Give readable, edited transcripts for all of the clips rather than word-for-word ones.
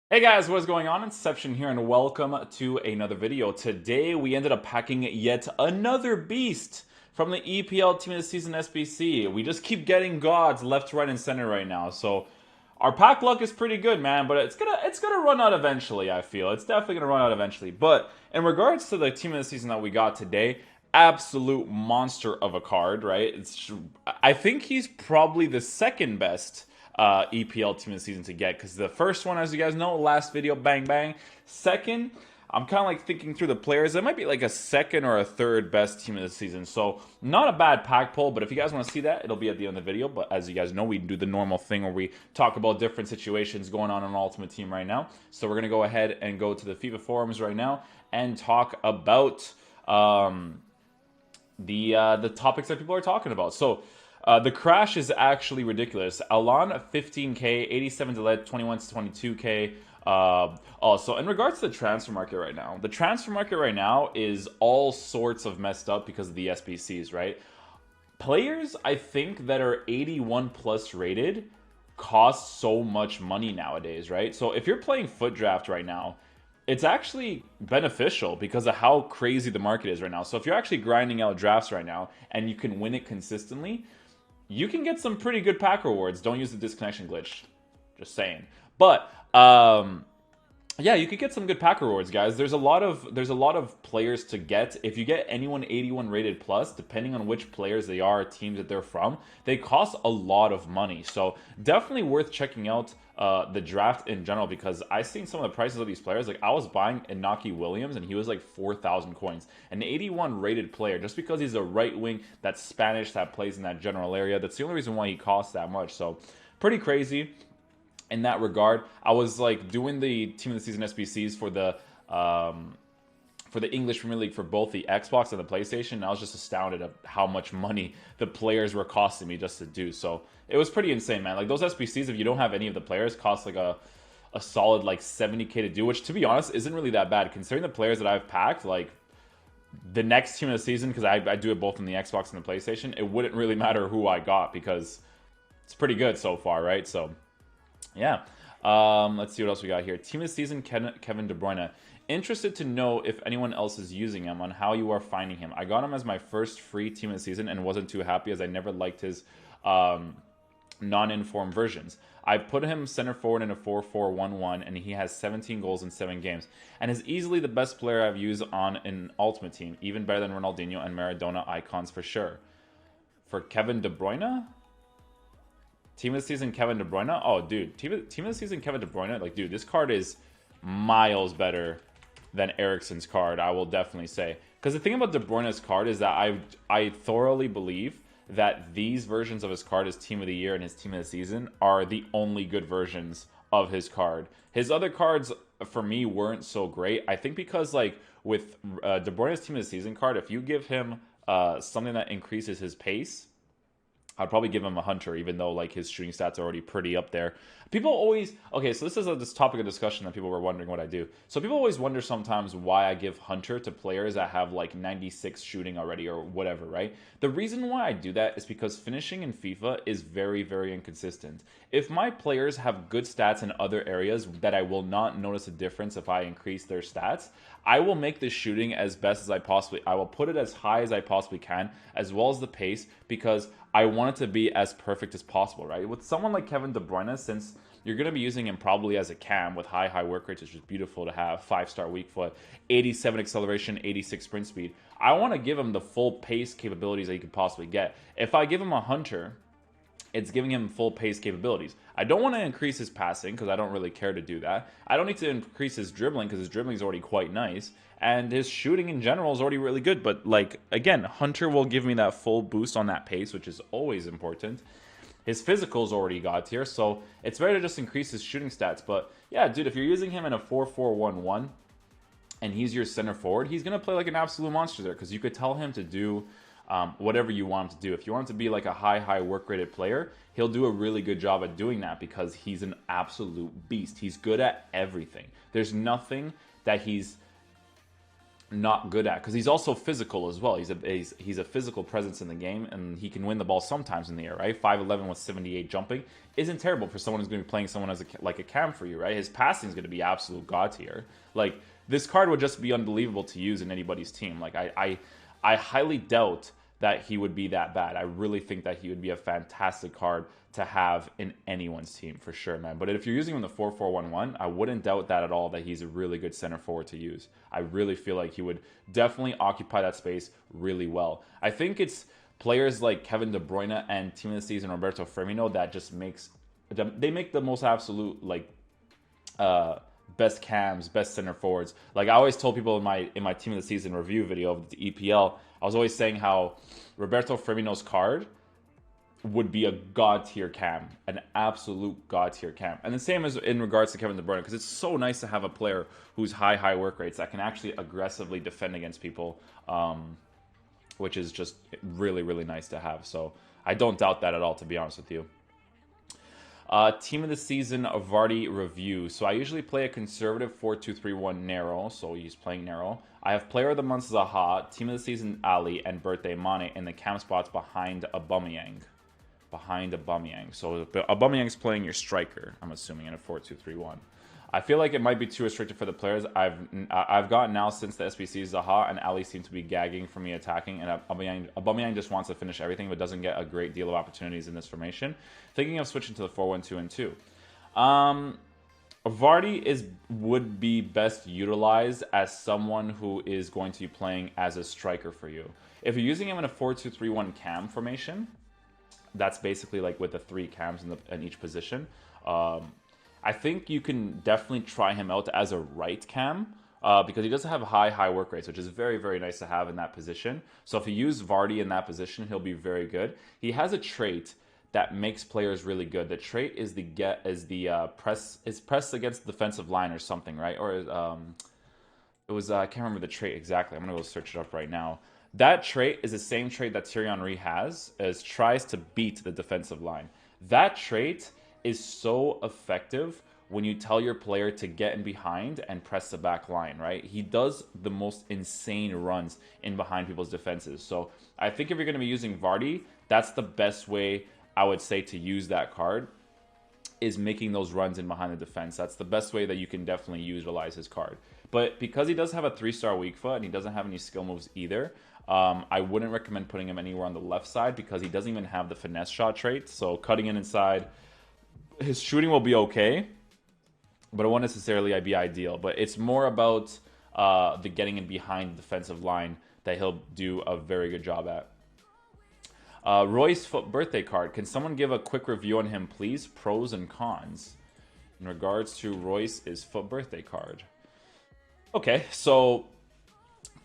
Hey guys, what's going on? Inception here, and welcome to another video. Today we ended up packing yet another beast from the EPL Team of the Season SBC. We just keep getting gods left, right, and center right now. So our pack luck is pretty good, man, but it's gonna run out eventually. I feel it's definitely gonna run out eventually. But in regards to the Team of the Season that we got today, absolute monster of a card, right? I think he's probably the second best EPL team of the season to get, because the first one, as you guys know, last video, bang bang. Second, I'm kind of like thinking through the players. It might be like a second or a third best team of the season. So not a bad pack pull, but if you guys want to see that, it'll be at the end of the video. But as you guys know, we do the normal thing where we talk about different situations going on Ultimate Team right now. So we're gonna go ahead and go to the FIFA forums right now and talk about the topics that people are talking about. So the crash is actually ridiculous. Alon 15k, 87 to lead, 21 to 22k. Also, in regards to the transfer market right now, the transfer market right now is all sorts of messed up because of the SBCs, right? Players, I think, that are 81 plus rated cost so much money nowadays, right? So if you're playing foot draft right now, it's actually beneficial because of how crazy the market is right now. So if you're actually grinding out drafts right now and you can win it consistently, you can get some pretty good pack rewards. Don't use the disconnection glitch. Just saying. But yeah, you could get some good pack rewards, guys. There's a lot of players to get. If you get anyone 81 rated plus, depending on which players they are, teams that they're from, they cost a lot of money. So definitely worth checking out the draft in general, because I've seen some of the prices of these players. Like I was buying Inaki Williams and he was like 4,000 coins. An 81 rated player, just because he's a right wing that's Spanish that plays in that general area. That's the only reason why he costs that much. So pretty crazy in that regard. I was like doing the team of the season SBCs for the English Premier League for both the Xbox and the PlayStation. And I was just astounded at how much money the players were costing me just to do. So it was pretty insane, man. Like those SBCs, if you don't have any of the players, cost like a solid like 70k to do, which to be honest isn't really that bad considering the players that I've packed. Like the next team of the season, because I do it both on the Xbox and the PlayStation, it wouldn't really matter who I got because it's pretty good so far, right? So yeah. Let's see what else we got here. Team of the season, Kevin De Bruyne. Interested to know if anyone else is using him, on how you are finding him. I got him as my first free team of the season and wasn't too happy as I never liked his non-informed versions. I put him center forward in a 4-4-1-1 and he has 17 goals in 7 games and is easily the best player I've used on an Ultimate Team, even better than Ronaldinho and Maradona icons for sure. For Kevin De Bruyne? Team of the season, Kevin De Bruyne. Oh, dude, team of the season, Kevin De Bruyne. Like, dude, this card is miles better than Eriksen's card. I will definitely say, because the thing about De Bruyne's card is that I thoroughly believe that these versions of his card, his team of the year and his team of the season, are the only good versions of his card. His other cards for me weren't so great. I think because like with De Bruyne's team of the season card, if you give him something that increases his pace, I'd probably give him a Hunter, even though like his shooting stats are already pretty up there. People always so this is this topic of discussion that people were wondering what I do. So people always wonder sometimes why I give Hunter to players that have like 96 shooting already or whatever, right? The reason why I do that is because finishing in FIFA is very, very inconsistent. If my players have good stats in other areas that I will not notice a difference if I increase their stats, I will make the shooting as best as I will put it as high as I possibly can, as well as the pace, because I want it to be as perfect as possible, right? With someone like Kevin De Bruyne, since you're going to be using him probably as a cam with high work rates, which is beautiful to have, 5-star weak foot, 87 acceleration, 86 sprint speed. I want to give him the full pace capabilities that he could possibly get. If I give him a Hunter, it's giving him full pace capabilities. I don't want to increase his passing because I don't really care to do that. I don't need to increase his dribbling because his dribbling is already quite nice. And his shooting in general is already really good. But like, again, Hunter will give me that full boost on that pace, which is always important. His physical's already got here, so it's better to just increase his shooting stats. But yeah, dude, if you're using him in a 4-4-1-1 and he's your center forward, he's going to play like an absolute monster there, because you could tell him to do whatever you want him to do. If you want him to be like a high work rated player, he'll do a really good job at doing that because he's an absolute beast. He's good at everything. There's nothing that he's not good at, because he's also physical as well. He's a physical presence in the game, and he can win the ball sometimes in the air, right? 5'11" with 78 jumping isn't terrible for someone who's going to be playing someone as like a cam for you, right? His passing is going to be absolute god tier. Like, this card would just be unbelievable to use in anybody's team. Like, I highly doubt that he would be that bad. I really think that he would be a fantastic card to have in anyone's team for sure, man. But if you're using him in the 4-4-1-1, I wouldn't doubt that at all, that he's a really good center forward to use. I really feel like he would definitely occupy that space really well. I think it's players like Kevin De Bruyne and Team of the Season Roberto Firmino that just make the most absolute, like, best cams, best center forwards. Like, I always told people in my Team of the Season review video of the EPL, I was always saying how Roberto Firmino's card would be a god tier cam, an absolute god tier cam. And the same as in regards to Kevin De Bruyne, because it's so nice to have a player who's high work rates that can actually aggressively defend against people, which is just really nice to have. So I don't doubt that at all, to be honest with you. Team of the Season Vardy review. So I usually play a conservative 4-2-3-1 narrow, so he's playing narrow. I have Player of the Month Zaha, Team of the Season Ali, and Birthday Mane in the cam spots behind Aubameyang. So Aubameyang's playing your striker, I'm assuming, in a 4-2-3-1. I feel like it might be too restricted for the players. I've gotten now since the SBC. Zaha and Ali seem to be gagging for me attacking, and Aubameyang just wants to finish everything but doesn't get a great deal of opportunities in this formation. Thinking of switching to the 4-1-2-2. Vardy would be best utilized as someone who is going to be playing as a striker for you. If you're using him in a 4-2-3-1 cam formation, that's basically like with the 3 cams in each position. I think you can definitely try him out as a right cam because he does have high work rates, which is very nice to have in that position. So if you use Vardy in that position, he'll be very good. He has a trait that makes players really good. The trait is press against the defensive line or something, right? Or it was I can't remember the trait exactly. I'm gonna go search it up right now. That trait is the same trait that Thierry Henry has, as tries to beat the defensive line. That trait is so effective when you tell your player to get in behind and press the back line, right? He does the most insane runs in behind people's defenses. So I think if you're going to be using Vardy, that's the best way I would say to use that card, is making those runs in behind the defense. That's the best way that you can definitely utilize his card. But because he does have a 3-star weak foot and he doesn't have any skill moves either, I wouldn't recommend putting him anywhere on the left side because he doesn't even have the finesse shot trait. So cutting in inside, his shooting will be okay, but it won't necessarily be ideal. But it's more about the getting in behind the defensive line that he'll do a very good job at. Roy's foot birthday card. Can someone give a quick review on him, please? Pros and cons in regards to Royce's foot birthday card. Okay, so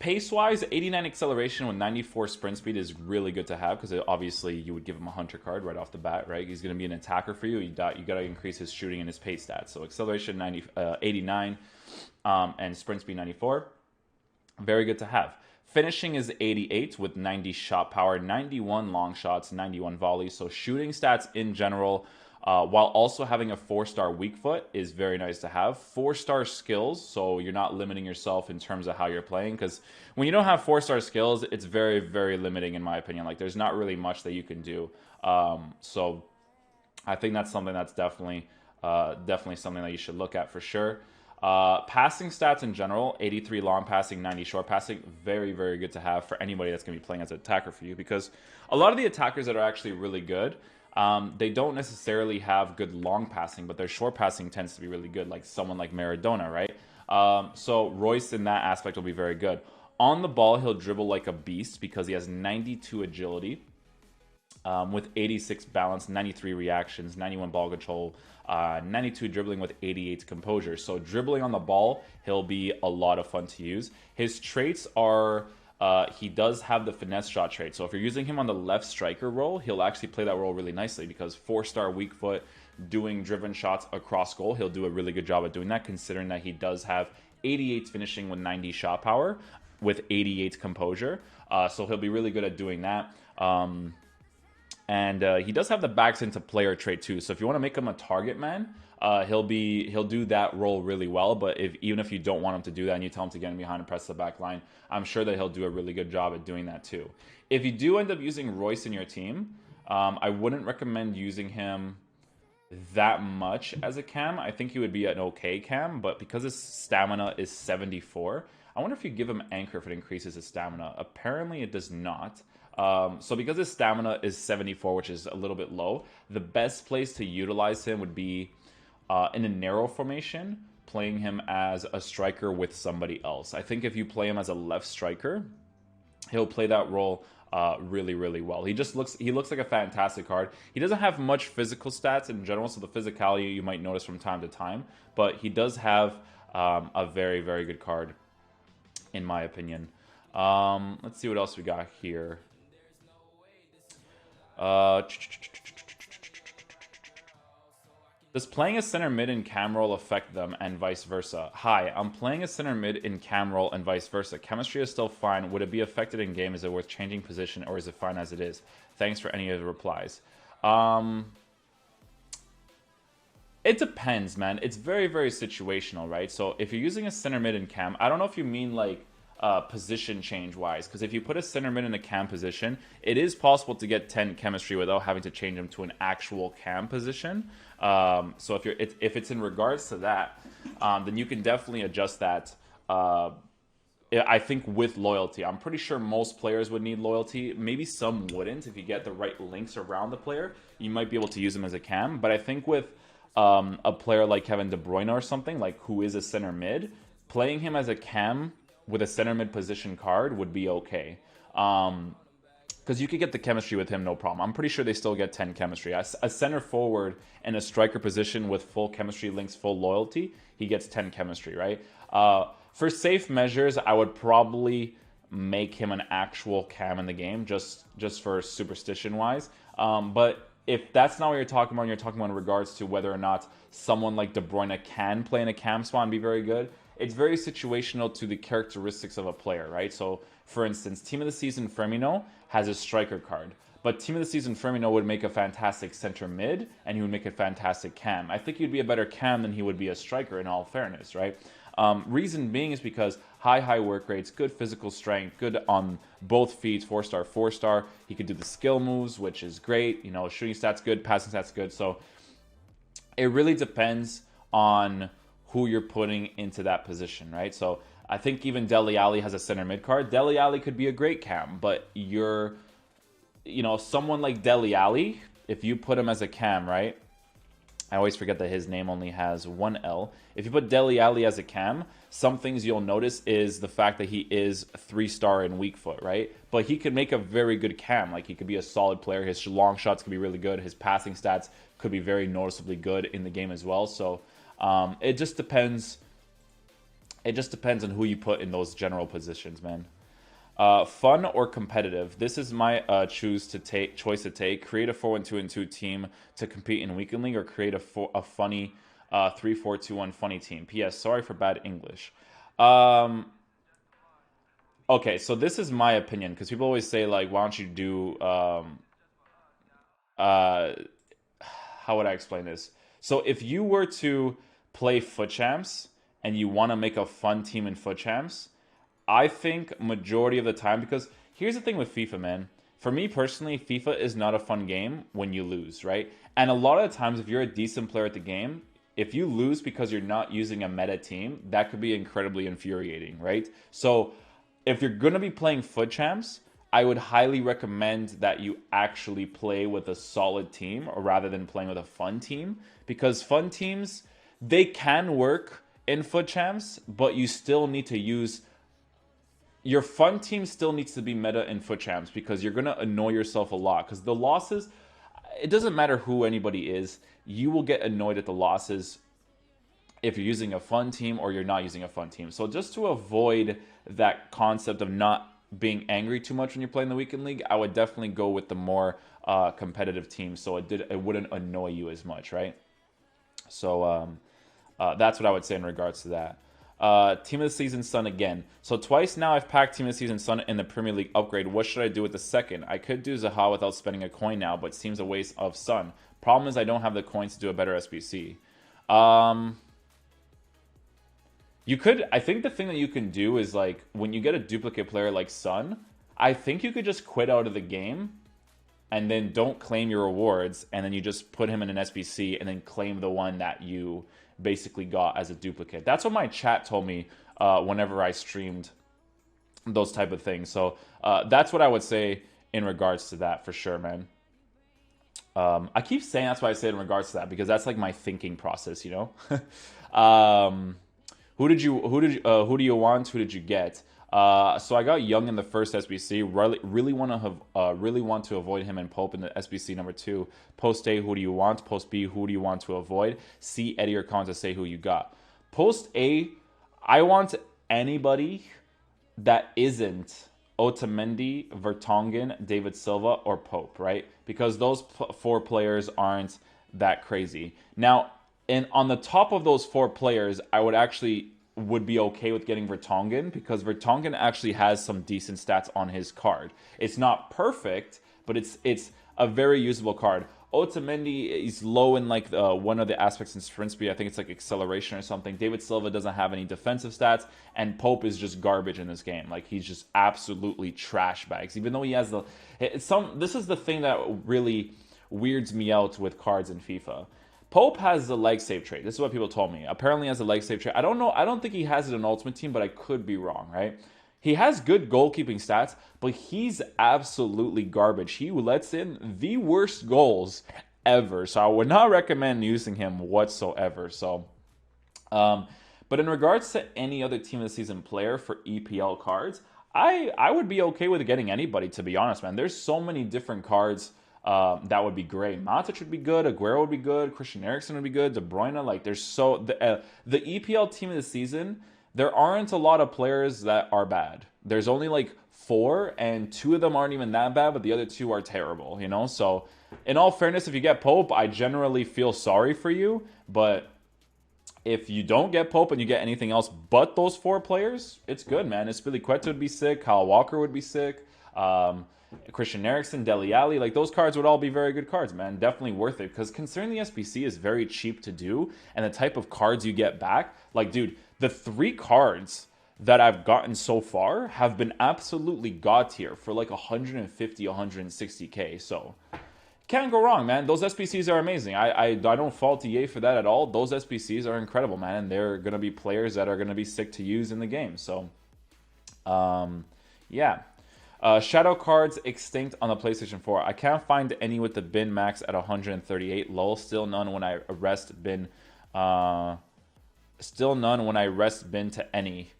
pace-wise, 89 acceleration with 94 sprint speed is really good to have because obviously you would give him a hunter card right off the bat, right? He's going to be an attacker for you. You got to increase his shooting and his pace stats. So acceleration 89 and sprint speed 94. Very good to have. Finishing is 88 with 90 shot power, 91 long shots, 91 volleys. So shooting stats in general, while also having a 4-star weak foot, is very nice to have. 4-star skills, so you're not limiting yourself in terms of how you're playing. Because when you don't have 4-star skills, it's very limiting in my opinion. Like, there's not really much that you can do. So I think that's something that's definitely something that you should look at for sure. Passing stats in general, 83 long passing, 90 short passing, very good to have for anybody that's going to be playing as an attacker for you, because a lot of the attackers that are actually really good, they don't necessarily have good long passing, but their short passing tends to be really good, like someone like Maradona, right? So Royce in that aspect will be very good. On the ball, he'll dribble like a beast because he has 92 agility, with 86 balance, 93 reactions, 91 ball control, 92 dribbling with 88 composure. So dribbling on the ball, he'll be a lot of fun to use. His traits are, he does have the finesse shot trait. So if you're using him on the left striker role, he'll actually play that role really nicely because 4-star weak foot, doing driven shots across goal, he'll do a really good job at doing that, considering that he does have 88 finishing with 90 shot power with 88 composure. So he'll be really good at doing that. And he does have the backs into player trait too. So if you want to make him a target man, he'll do that role really well. But even if you don't want him to do that and you tell him to get in behind and press the back line, I'm sure that he'll do a really good job at doing that too. If you do end up using Reus in your team, I wouldn't recommend using him that much as a cam. I think he would be an okay cam, but because his stamina is 74, I wonder if you give him anchor if it increases his stamina. Apparently it does not. So because his stamina is 74, which is a little bit low, the best place to utilize him would be in a narrow formation, playing him as a striker with somebody else. I think if you play him as a left striker, he'll play that role really, really well. He looks like a fantastic card. He doesn't have much physical stats in general, so the physicality you might notice from time to time, but he does have a very, very good card, in my opinion. Let's see what else we got here. Does playing a center mid in cam role affect them and vice versa? Hi, I'm playing a center mid in cam role and vice versa. Chemistry is still fine. Would it be affected in game? Is it worth changing position or is it fine as it is? Thanks for any of the replies. It depends, man. It's very, very situational, right? So if you're using a center mid in cam, I don't know if you mean like position change wise, because if you put a center mid in a cam position, it is possible to get 10 chemistry without having to change them to an actual cam position. So if it's in regards to that, then you can definitely adjust that. I think with loyalty, I'm pretty sure most players would need loyalty. Maybe some wouldn't. If you get the right links around the player, you might be able to use them as a cam. But I think with a player like Kevin De Bruyne or something, like who is a center mid, playing him as a cam with a center mid position card would be okay. Because you could get the chemistry with him, no problem. I'm pretty sure they still get 10 chemistry. A center forward in a striker position with full chemistry links, full loyalty, he gets 10 chemistry, right? For safe measures, I would probably make him an actual cam in the game, just for superstition-wise. But if that's not what you're talking about, and you're talking about in regards to whether or not someone like De Bruyne can play in a cam spot and be very good, it's very situational to the characteristics of a player, right? So, for instance, Team of the Season Firmino has a striker card, but Team of the Season Firmino would make a fantastic center mid, and he would make a fantastic cam. I think he'd be a better cam than he would be a striker, in all fairness, right? Reason being is because high work rates, good physical strength, good on both feet, 4-star, 4-star. He could do the skill moves, which is great. You know, shooting stats good, passing stats good. So it really depends on who you're putting into that position, right? So I think even Dele Alli has a center mid card. Dele Alli could be a great cam, but someone like Dele Alli, if you put him as a cam, right? I always forget that his name only has one L. If you put Dele Alli as a cam, some things you'll notice is the fact that he is 3-star in weak foot, right? But he could make a very good cam. Like, he could be a solid player. His long shots could be really good. His passing stats could be very noticeably good in the game as well. So it just depends. It just depends on who you put in those general positions, man. Fun or competitive? This is my choice to take. Create a 4-1-2-2 team to compete in weekend league, or create a funny 3-4-2-1 funny team. P.S. Sorry for bad English. Okay, so this is my opinion, because people always say, like, why don't you do how would I explain this? So if you were to play Foot Champs and you want to make a fun team in Foot Champs, I think majority of the time, because here's the thing with FIFA, man. For me personally, FIFA is not a fun game when you lose, right? And a lot of the times, if you're a decent player at the game, if you lose because you're not using a meta team, that could be incredibly infuriating, right? So if you're going to be playing Foot Champs, I would highly recommend that you actually play with a solid team rather than playing with a fun team, because fun teams, they can work in Foot Champs, but you still need to use... Your fun team still needs to be meta in Foot Champs, because you're going to annoy yourself a lot. Because the losses, it doesn't matter who anybody is, you will get annoyed at the losses if you're using a fun team or you're not using a fun team. So just to avoid that concept of not being angry too much when you're playing the weekend league, I would definitely go with the more competitive team, so it wouldn't annoy you as much, right? So that's what I would say in regards to that. Team of the Season Sun again. So twice now I've packed Team of the Season Sun in the Premier League upgrade. What should I do with the second? I could do Zaha without spending a coin now, but seems a waste of Sun. Problem is I don't have the coins to do a better SBC. Um, you could, I think the thing that you can do is like when you get a duplicate player like Son, I think you could just quit out of the game and then don't claim your rewards, and then you just put him in an SBC and then claim the one that you basically got as a duplicate. That's what my chat told me whenever I streamed those type of things. So that's what I would say in regards to that for sure, man. I keep saying that's why I say it in regards to that, because that's like my thinking process, you know. Who do you want? Who did you get? So I got Young in the first SBC. Really want to avoid him and Pope in the SBC number 2. Post A, who do you want? Post B, who do you want to avoid? C, Eddie or Con to say who you got. Post A, I want anybody that isn't Otamendi, Vertonghen, David Silva, or Pope, right? Because those 4 players aren't that crazy. Now, and on the top of those 4 players, I would be okay with getting Vertonghen, because Vertonghen actually has some decent stats on his card. It's not perfect, but it's a very usable card. Otamendi is low in like one of the aspects in sprint speed. I think it's like acceleration or something. David Silva doesn't have any defensive stats, and Pope is just garbage in this game. Like, he's just absolutely trash bags. Even though he has this is the thing that really weirds me out with cards in FIFA. Pope has the leg save trait. This is what people told me. Apparently he has a leg save trait. I don't know. I don't think he has it in Ultimate Team, but I could be wrong, right? He has good goalkeeping stats, but he's absolutely garbage. He lets in the worst goals ever. So I would not recommend using him whatsoever. So, but in regards to any other team of the season player for EPL cards, I would be okay with getting anybody, to be honest, man. There's so many different cards that would be great. Matic would be good. Aguero would be good. Christian Eriksen would be good. De Bruyne, like, there's the EPL team of the season. There aren't a lot of players that are bad. There's only like 4, and 2 of them aren't even that bad, but the other 2 are terrible, you know? So, in all fairness, if you get Pope, I generally feel sorry for you, but if you don't get Pope and you get anything else but those 4 players, it's good, man. Espilicueta would be sick. Kyle Walker would be sick. Christian Eriksen, Dele Alli, like, those cards would all be very good cards, man. Definitely worth it, because considering the SBC is very cheap to do, and the type of cards you get back, like, dude, the 3 cards that I've gotten so far have been absolutely god tier for like 150, 160k. So can't go wrong, man. Those SBCs are amazing. I don't fault EA for that at all. Those SBCs are incredible, man, and they're gonna be players that are gonna be sick to use in the game. So, yeah. Shadow cards extinct on the PlayStation 4. I can't find any with the bin max at 138. Lol. Still none when I rest bin. Still none when I rest bin to any.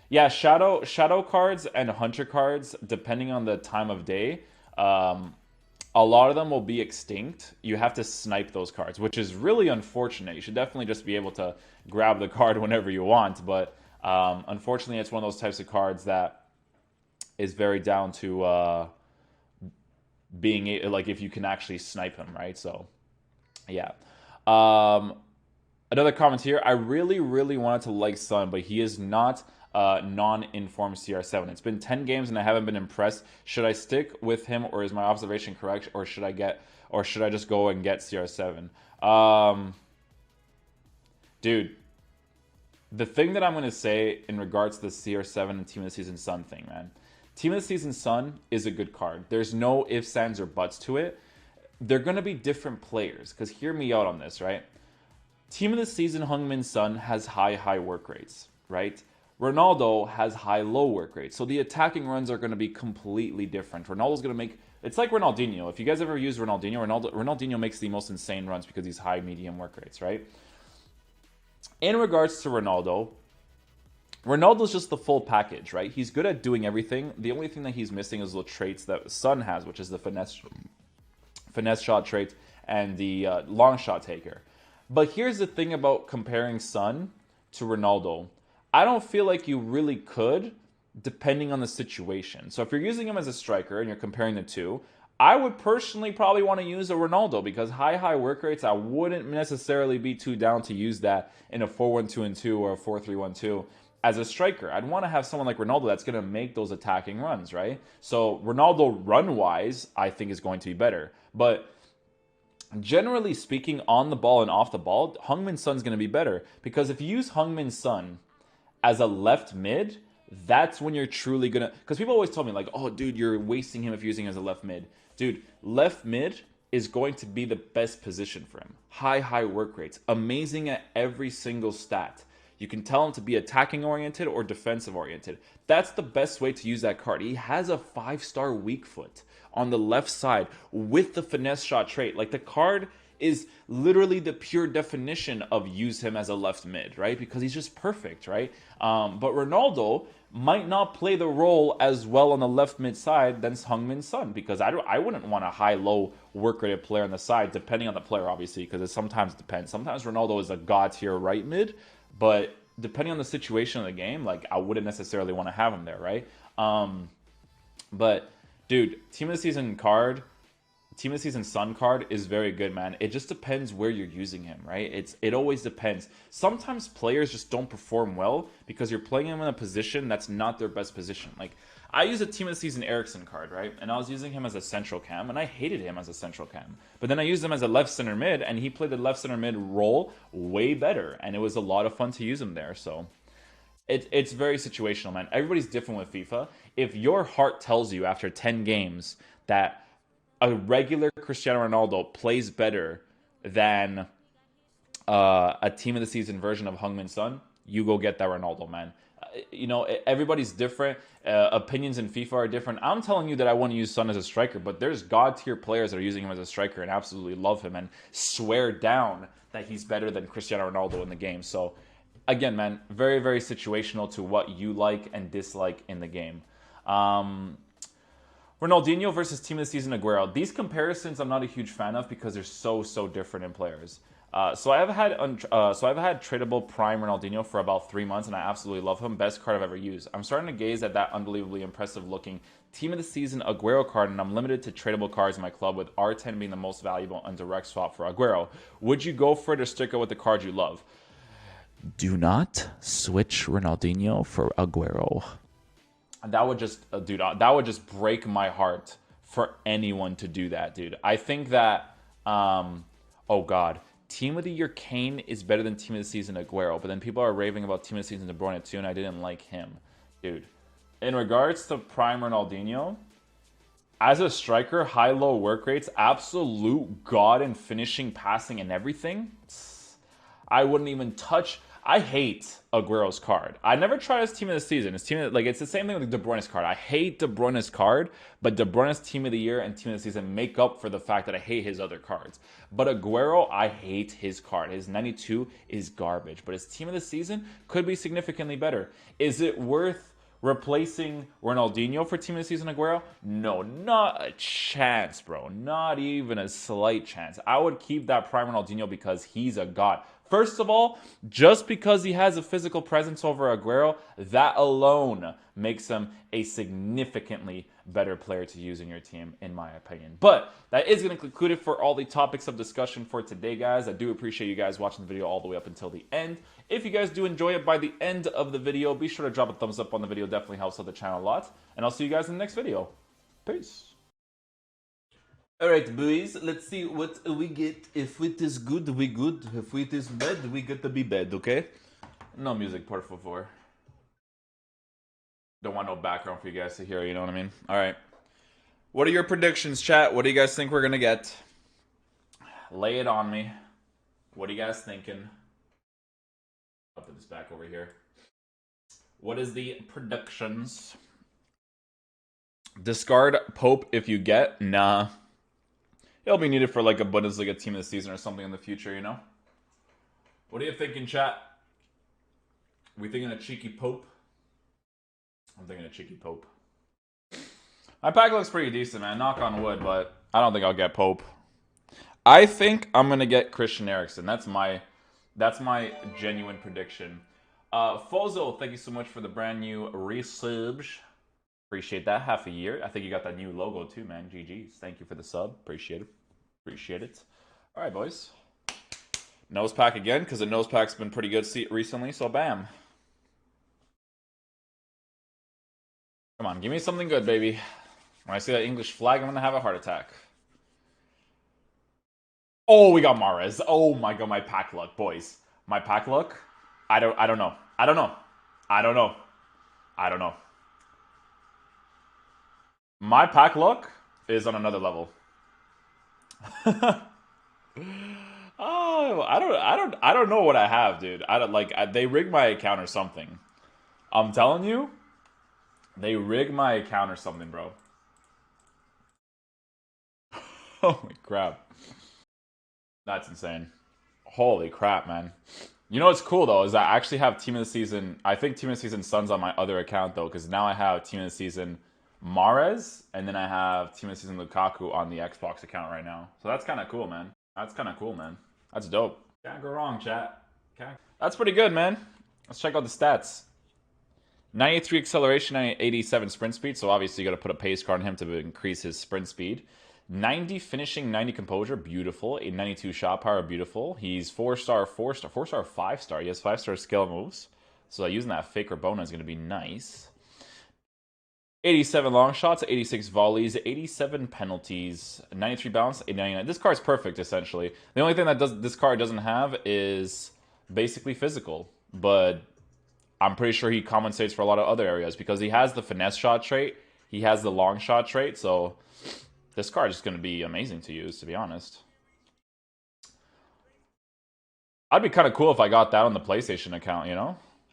Yeah, shadow cards and hunter cards, depending on the time of day, a lot of them will be extinct. You have to snipe those cards, which is really unfortunate. You should definitely just be able to grab the card whenever you want, but unfortunately, it's one of those types of cards that is very down to being like if you can actually snipe him, right? So, yeah. Another comment here. I really wanted to like Son, but he is not non-informed CR7. It's been 10 games and I haven't been impressed. Should I stick with him, or is my observation correct, or should I just go and get CR7? Dude, the thing that I'm going to say in regards to the CR7 and Team of the Season Son thing, man. Team of the Season Son is a good card. There's no ifs, ands, or buts to it. They're going to be different players, because hear me out on this, right? Team of the Season Heung-min Son has high work rates, right? Ronaldo has high-low work rates. So the attacking runs are going to be completely different. Ronaldo's going to make... It's like Ronaldinho. If you guys ever use Ronaldinho makes the most insane runs because he's high-medium work rates, right? In regards to Ronaldo's just the full package, right? He's good at doing everything. The only thing that he's missing is the traits that Son has, which is the finesse shot trait and the long shot taker. But here's the thing about comparing Son to Ronaldo. I don't feel like you really could, depending on the situation. So if you're using him as a striker and you're comparing the two, I would personally probably want to use a Ronaldo, because high work rates, I wouldn't necessarily be too down to use that in a 4-1-2-2 or a 4-3-1-2 as a striker. I'd want to have someone like Ronaldo that's going to make those attacking runs, right? So Ronaldo run-wise, I think is going to be better. But generally speaking, on the ball and off the ball, Heung-min Son's going to be better. Because if you use Heung-min Son as a left mid, that's when you're truly going to... Because people always tell me, like, oh, dude, you're wasting him if you're using him as a left mid. Dude, left mid is going to be the best position for him. High work rates. Amazing at every single stat. You can tell him to be attacking oriented or defensive oriented. That's the best way to use that card. He has a 5-star weak foot on the left side with the finesse shot trait. Like, the card is literally the pure definition of use him as a left mid, right? Because he's just perfect, right? But Ronaldo might not play the role as well on the left mid side than Heung-min Son, because I wouldn't want a high-low work rated player on the side, depending on the player, obviously, because it sometimes depends. Sometimes Ronaldo is a god tier right mid, but depending on the situation of the game, like, I wouldn't necessarily want to have him there, right? But dude, Team of the Season Sun card is very good, man. It just depends where you're using him, right? It always depends. Sometimes players just don't perform well because you're playing him in a position that's not their best position. Like, I use a Team of the Season Eriksen card, right? And I was using him as a central cam, and I hated him as a central cam. But then I used him as a left center mid, and he played the left center mid role way better, and it was a lot of fun to use him there, so... It's very situational, man. Everybody's different with FIFA. If your heart tells you after 10 games that a regular Cristiano Ronaldo plays better than a Team of the Season version of Heung-min Son, you go get that Ronaldo, man. You know, everybody's different. Opinions in FIFA are different. I'm telling you that I want to use Son as a striker, but there's god-tier players that are using him as a striker and absolutely love him and swear down that he's better than Cristiano Ronaldo in the game. So, again, man, very situational to what you like and dislike in the game. Ronaldinho versus Team of the Season Aguero. These comparisons I'm not a huge fan of because they're so different in players. So I've had tradable prime Ronaldinho for about 3 months, and I absolutely love him. Best card I've ever used. I'm starting to gaze at that unbelievably impressive looking Team of the Season Aguero card, and I'm limited to tradable cards in my club, with R10 being the most valuable and direct swap for Aguero. Would you go for it or stick it with the card you love? Do not switch Ronaldinho for Aguero. That would just, dude, that would just break my heart for anyone to do that, dude. I think that, oh God, Team of the Year Kane is better than Team of the Season Aguero, but then people are raving about Team of the Season De Bruyne too, and I didn't like him. Dude, in regards to prime Ronaldinho, as a striker, high-low work rates, absolute god in finishing, passing, and everything, I wouldn't even touch. I hate Aguero's card. I never tried his Team of the Season. It's the same thing with De Bruyne's card. I hate De Bruyne's card, but De Bruyne's Team of the Year and Team of the Season make up for the fact that I hate his other cards. But Aguero, I hate his card. His 92 is garbage, but his Team of the Season could be significantly better. Is it worth replacing Ronaldinho for Team of the Season Aguero? No, not a chance, bro. Not even a slight chance. I would keep that prime Ronaldinho because he's a god. First of all, just because he has a physical presence over Aguero, that alone makes him a significantly better player to use in your team, in my opinion. But that is going to conclude it for all the topics of discussion for today, guys. I do appreciate you guys watching the video all the way up until the end. If you guys do enjoy it by the end of the video, be sure to drop a thumbs up on the video. Definitely helps out the channel a lot. And I'll see you guys in the next video. Peace. Alright, boys, let's see what we get. If it is good, we good. If it is bad, we get to be bad, okay? No music, por favor. Don't want no background for you guys to hear, you know what I mean? Alright. What are your predictions, chat? What do you guys think we're gonna get? Lay it on me. What are you guys thinking? I'll put this back over here. What is the predictions? Discard Pope if you get? Nah. He'll be needed for like a Bundesliga Team of the Season or something in the future, you know? What are you thinking, chat? We thinking a cheeky Pope? I'm thinking a cheeky Pope. My pack looks pretty decent, man. Knock on wood, but I don't think I'll get Pope. I think I'm gonna get Christian Eriksen. That's my genuine prediction. Fozo, thank you so much for the brand new resubs. Appreciate that. Half a year. I think you got that new logo too, man. GG's. Thank you for the sub. Appreciate it. Appreciate it. All right, boys. Nose pack again, because the nose pack's been pretty good recently, so bam. Come on, give me something good, baby. When I see that English flag, I'm going to have a heart attack. Oh, we got Mahrez. Oh my god, my pack luck, boys. My pack luck. I don't know. I don't know. I don't know. I don't know. My pack luck is on another level. Oh, I don't know what I have, dude. I don't like they rigged my account or something. I'm telling you, they rigged my account or something, bro. Oh my crap. That's insane. Holy crap, man. You know what's cool though is I actually have team of the season. I think team of the season Suns on my other account though, because now I have team of the season Mahrez, and then I have team of the season Lukaku on the Xbox account right now. So that's kind of cool, man. That's kind of cool, man. That's dope. Can't go wrong, chat. That's pretty good, man. Let's check out the stats. 93 acceleration, 87 sprint speed. So obviously you got to put a pace car on him to increase his sprint speed. 90 finishing, 90 composure, beautiful. A 92 shot power, beautiful. He's 4-star, 4-star, 4-star, 5-star. He has 5-star skill moves. So using that fake Rabona is going to be nice. 87 long shots, 86 volleys, 87 penalties, 93 balance, 99. This card's perfect, essentially. The only thing that this card doesn't have is basically physical. But I'm pretty sure he compensates for a lot of other areas because he has the finesse shot trait. He has the long shot trait, so this card is going to be amazing to use, to be honest. I'd be kind of cool if I got that on the PlayStation account, you know?